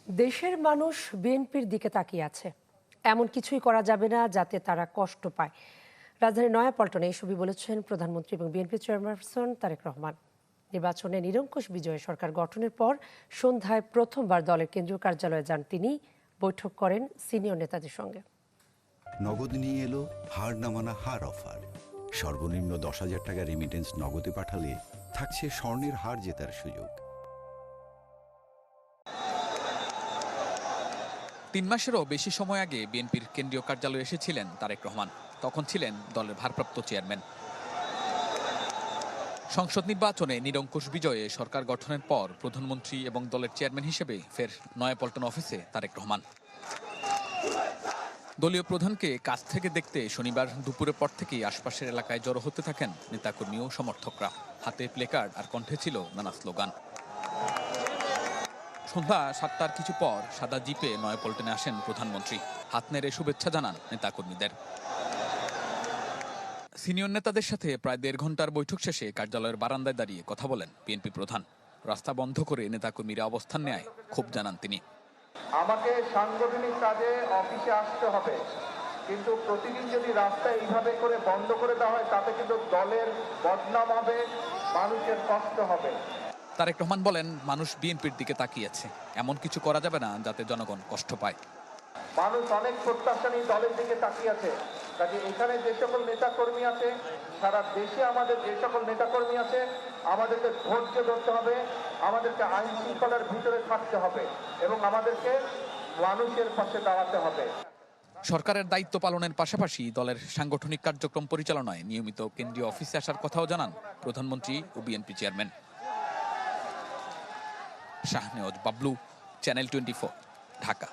দেশের মানুষ বিএনপির দিকে তাকিয়ে আছে, এমন কিছুই করা যাবে না যাতে তারা কষ্ট পায়। রাজধানীর নয়াপল্টনে এই ছবি বলেছেন প্রধানমন্ত্রী এবং বিএনপি চেয়ারপারসন তারেক রহমান। নির্বাচনে নিরঙ্কুশ বিজয়ে সরকার গঠনের পর সন্ধ্যায় প্রথমবার দলের কেন্দ্রীয় কার্যালয়ে যান তিনি। বৈঠক করেন সিনিয়র নেতাদের সঙ্গে। নগদ নিয়ে এলো হার না মানা হার অফার। সর্বনিম্ন 10,000 টাকা রেমিটেন্স নগদে পাঠালে থাকছে স্বর্ণের হার জেতার সুযোগ। 3 মাসেরও বেশি সময় আগে বিএনপির কেন্দ্রীয় কার্যালয়ে এসেছিলেন তারেক রহমান। তখন ছিলেন দলের ভারপ্রাপ্ত চেয়ারম্যান। সংসদ নির্বাচনে নিরঙ্কুশ বিজয়ে সরকার গঠনের পর প্রধানমন্ত্রী এবং দলের চেয়ারম্যান হিসেবে ফের নয়াপল্টন অফিসে তারেক রহমান। দলীয় প্রধানকে কাছ থেকে দেখতে শনিবার দুপুরের পর থেকেই আশপাশের এলাকায় জড়ো হতে থাকেন নেতাকর্মী ও সমর্থকরা। হাতে প্লেকার্ড আর কণ্ঠে ছিল নানা স্লোগান। সন্ধ্যা 7টার কিছু পর সাদা জিপে নয়াপল্টনে আসেন প্রধানমন্ত্রী। হাত নেড়ে শুভেচ্ছা জানান নেতাকর্মীদের। সিনিয়র নেতাদের সাথে প্রায় 1.5 ঘন্টার বৈঠক শেষে কার্যালয়ের বারান্দায় দাঁড়িয়ে কথা বলেন বিএনপি প্রধান। রাস্তা বন্ধ করে নেতাকর্মীরা অবস্থান নেয় ক্ষোভ জানান তিনি। আমাকে সাংগঠনিক কাজে অফিসে আসতে হবে, কিন্তু প্রতিদিন যদি রাস্তা এইভাবে করে বন্ধ করে দেওয়া হয় তাতে কিন্তু দলের বদনাম হবে, মানুষের কষ্ট হবে। তারেক রহমান বলেন, মানুষ বিএনপির দিকে তাকিয়েছে, এমন কিছু করা যাবে না যাতে জনগণ কষ্ট পায়। মানুষ অনেক প্রত্যাশা নিয়ে দলের দিকে তাকিয়ে আছে। কাজে এখানে যে সকল নেতাকর্মী আছে, সারা দেশে আমাদের যে সকল নেতাকর্মী আছে, আমাদেরকে ধৈর্য ধরতে হবে, আমাদেরকে আইন শৃঙ্খলার ভিতরে থাকতে হবে এবং আমাদেরকে মানুষের পাশে দাঁড়াতে হবে। সরকারের দায়িত্ব পালনের পাশাপাশি দলের সাংগঠনিক কার্যক্রম পরিচালনায় নিয়মিত কেন্দ্রীয় অফিসে আসার কথাও জানান প্রধানমন্ত্রী ও BNP chairman. Shahnewaz Bablu, channel 24, Dhaka.